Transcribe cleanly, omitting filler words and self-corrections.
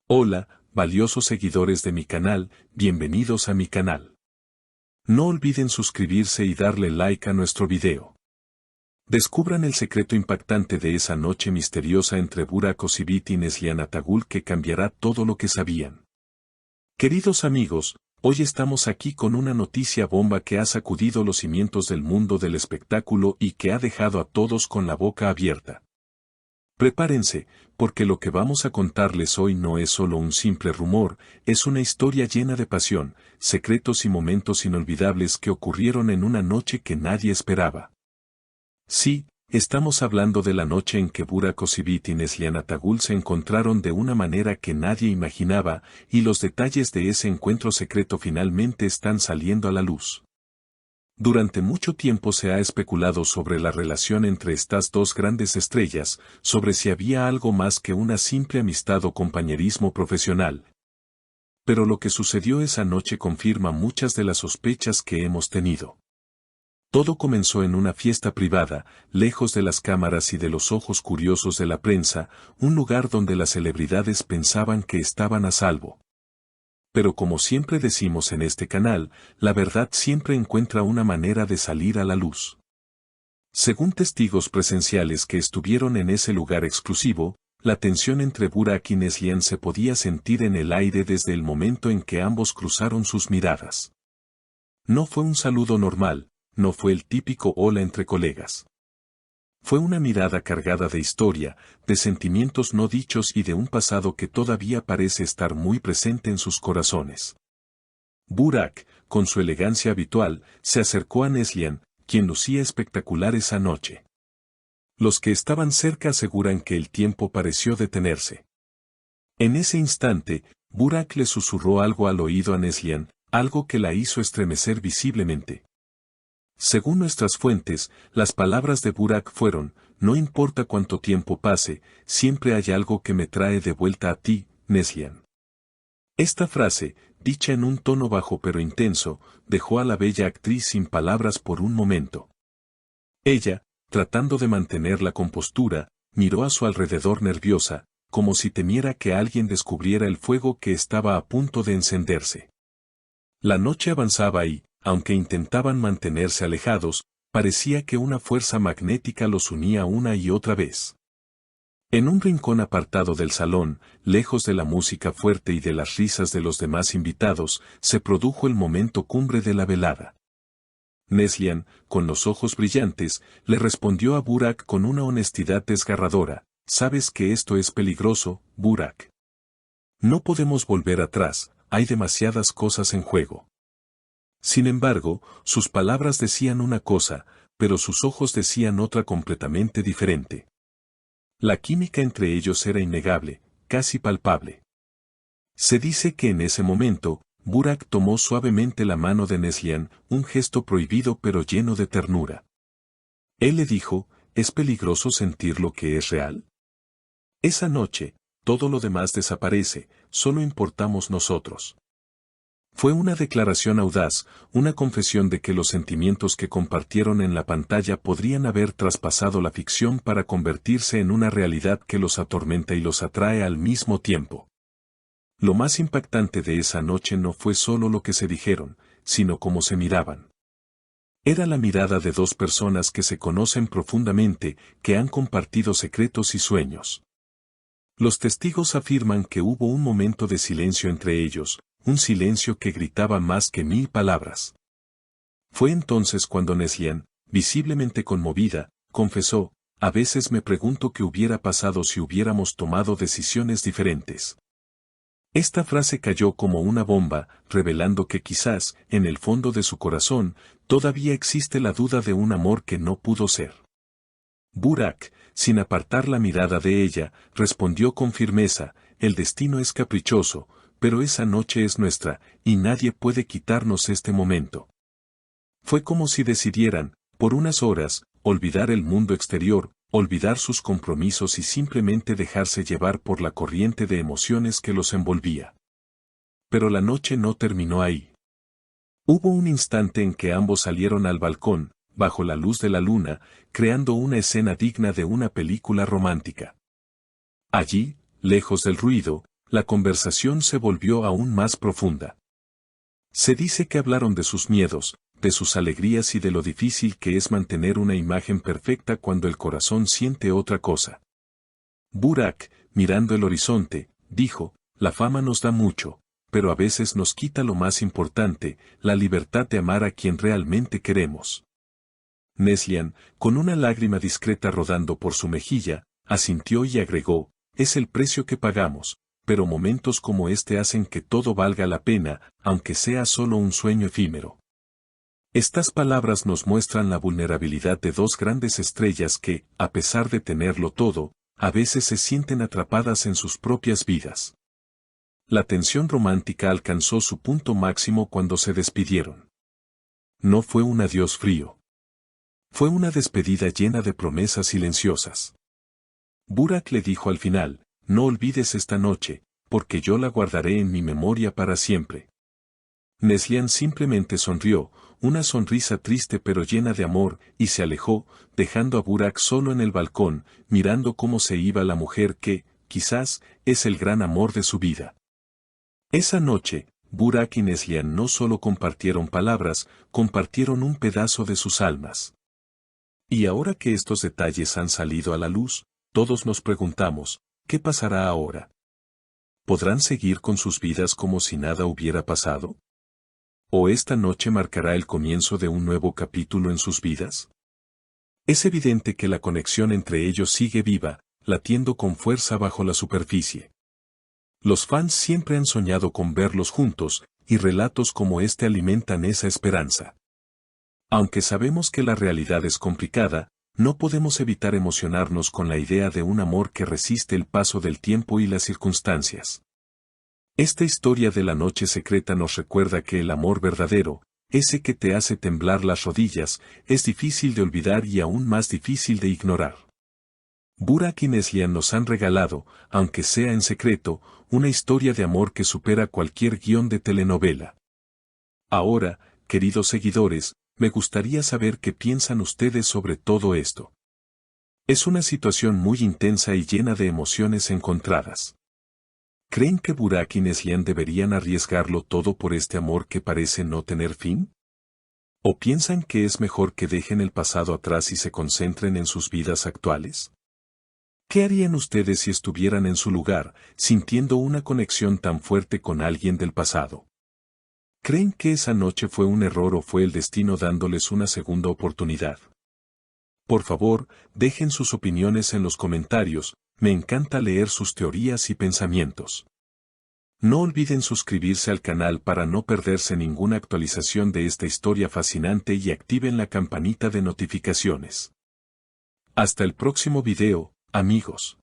Hola, valiosos seguidores de mi canal, bienvenidos a mi canal. No olviden suscribirse y darle like a nuestro video. Descubran el secreto impactante de esa noche misteriosa entre Burak Özçivit y Neslihan Atagül que cambiará todo lo que sabían. Queridos amigos, hoy estamos aquí con una noticia bomba que ha sacudido los cimientos del mundo del espectáculo y que ha dejado a todos con la boca abierta. Prepárense, porque lo que vamos a contarles hoy no es solo un simple rumor, es una historia llena de pasión, secretos y momentos inolvidables que ocurrieron en una noche que nadie esperaba. Sí, estamos hablando de la noche en que Burak Özçivit y Neslihan Atagül se encontraron de una manera que nadie imaginaba, y los detalles de ese encuentro secreto finalmente están saliendo a la luz. Durante mucho tiempo se ha especulado sobre la relación entre estas dos grandes estrellas, sobre si había algo más que una simple amistad o compañerismo profesional. Pero lo que sucedió esa noche confirma muchas de las sospechas que hemos tenido. Todo comenzó en una fiesta privada, lejos de las cámaras y de los ojos curiosos de la prensa, un lugar donde las celebridades pensaban que estaban a salvo. Pero como siempre decimos en este canal, la verdad siempre encuentra una manera de salir a la luz. Según testigos presenciales que estuvieron en ese lugar exclusivo, la tensión entre Burak y Neslihan se podía sentir en el aire desde el momento en que ambos cruzaron sus miradas. No fue un saludo normal, no fue el típico hola entre colegas. Fue una mirada cargada de historia, de sentimientos no dichos y de un pasado que todavía parece estar muy presente en sus corazones. Burak, con su elegancia habitual, se acercó a Neslihan, quien lucía espectacular esa noche. Los que estaban cerca aseguran que el tiempo pareció detenerse. En ese instante, Burak le susurró algo al oído a Neslihan, algo que la hizo estremecer visiblemente. Según nuestras fuentes, las palabras de Burak fueron: no importa cuánto tiempo pase, siempre hay algo que me trae de vuelta a ti, Neslihan. Esta frase, dicha en un tono bajo pero intenso, dejó a la bella actriz sin palabras por un momento. Ella, tratando de mantener la compostura, miró a su alrededor nerviosa, como si temiera que alguien descubriera el fuego que estaba a punto de encenderse. La noche avanzaba y, aunque intentaban mantenerse alejados, parecía que una fuerza magnética los unía una y otra vez. En un rincón apartado del salón, lejos de la música fuerte y de las risas de los demás invitados, se produjo el momento cumbre de la velada. Neslihan, con los ojos brillantes, le respondió a Burak con una honestidad desgarradora: «Sabes que esto es peligroso, Burak. No podemos volver atrás, hay demasiadas cosas en juego». Sin embargo, sus palabras decían una cosa, pero sus ojos decían otra completamente diferente. La química entre ellos era innegable, casi palpable. Se dice que en ese momento, Burak tomó suavemente la mano de Neslihan, un gesto prohibido pero lleno de ternura. Él le dijo: ¿es peligroso sentir lo que es real? Esa noche, todo lo demás desaparece, solo importamos nosotros. Fue una declaración audaz, una confesión de que los sentimientos que compartieron en la pantalla podrían haber traspasado la ficción para convertirse en una realidad que los atormenta y los atrae al mismo tiempo. Lo más impactante de esa noche no fue solo lo que se dijeron, sino cómo se miraban. Era la mirada de dos personas que se conocen profundamente, que han compartido secretos y sueños. Los testigos afirman que hubo un momento de silencio entre ellos, un silencio que gritaba más que 1000 palabras. Fue entonces cuando Neslihan, visiblemente conmovida, confesó: a veces me pregunto qué hubiera pasado si hubiéramos tomado decisiones diferentes. Esta frase cayó como una bomba, revelando que quizás, en el fondo de su corazón, todavía existe la duda de un amor que no pudo ser. Burak, sin apartar la mirada de ella, respondió con firmeza: el destino es caprichoso, pero esa noche es nuestra, y nadie puede quitarnos este momento. Fue como si decidieran, por unas horas, olvidar el mundo exterior, olvidar sus compromisos y simplemente dejarse llevar por la corriente de emociones que los envolvía. Pero la noche no terminó ahí. Hubo un instante en que ambos salieron al balcón, bajo la luz de la luna, creando una escena digna de una película romántica. Allí, lejos del ruido, La conversación se volvió aún más profunda. Se dice que hablaron de sus miedos, de sus alegrías y de lo difícil que es mantener una imagen perfecta cuando el corazón siente otra cosa. Burak, mirando el horizonte, dijo, la fama nos da mucho, pero a veces nos quita lo más importante, la libertad de amar a quien realmente queremos. Neslihan, con una lágrima discreta rodando por su mejilla, asintió y agregó, es el precio que pagamos, pero momentos como este hacen que todo valga la pena, aunque sea solo un sueño efímero. Estas palabras nos muestran la vulnerabilidad de dos grandes estrellas que, a pesar de tenerlo todo, a veces se sienten atrapadas en sus propias vidas. La tensión romántica alcanzó su punto máximo cuando se despidieron. No fue un adiós frío. Fue una despedida llena de promesas silenciosas. Burak le dijo al final, no olvides esta noche, porque yo la guardaré en mi memoria para siempre. Neslihan simplemente sonrió, una sonrisa triste pero llena de amor, y se alejó, dejando a Burak solo en el balcón, mirando cómo se iba la mujer que, quizás, es el gran amor de su vida. Esa noche, Burak y Neslihan no solo compartieron palabras, compartieron un pedazo de sus almas. Y ahora que estos detalles han salido a la luz, todos nos preguntamos, ¿qué pasará ahora? ¿Podrán seguir con sus vidas como si nada hubiera pasado? ¿O esta noche marcará el comienzo de un nuevo capítulo en sus vidas? Es evidente que la conexión entre ellos sigue viva, latiendo con fuerza bajo la superficie. Los fans siempre han soñado con verlos juntos, y relatos como este alimentan esa esperanza. Aunque sabemos que la realidad es complicada, no podemos evitar emocionarnos con la idea de un amor que resiste el paso del tiempo y las circunstancias. Esta historia de la noche secreta nos recuerda que el amor verdadero, ese que te hace temblar las rodillas, es difícil de olvidar y aún más difícil de ignorar. Burak y Neslihan nos han regalado, aunque sea en secreto, una historia de amor que supera cualquier guión de telenovela. Ahora, queridos seguidores, me gustaría saber qué piensan ustedes sobre todo esto. Es una situación muy intensa y llena de emociones encontradas. ¿Creen que Burak y Neslihan deberían arriesgarlo todo por este amor que parece no tener fin? ¿O piensan que es mejor que dejen el pasado atrás y se concentren en sus vidas actuales? ¿Qué harían ustedes si estuvieran en su lugar, sintiendo una conexión tan fuerte con alguien del pasado? ¿Creen que esa noche fue un error o fue el destino dándoles una segunda oportunidad? Por favor, dejen sus opiniones en los comentarios, me encanta leer sus teorías y pensamientos. No olviden suscribirse al canal para no perderse ninguna actualización de esta historia fascinante y activen la campanita de notificaciones. Hasta el próximo video, amigos.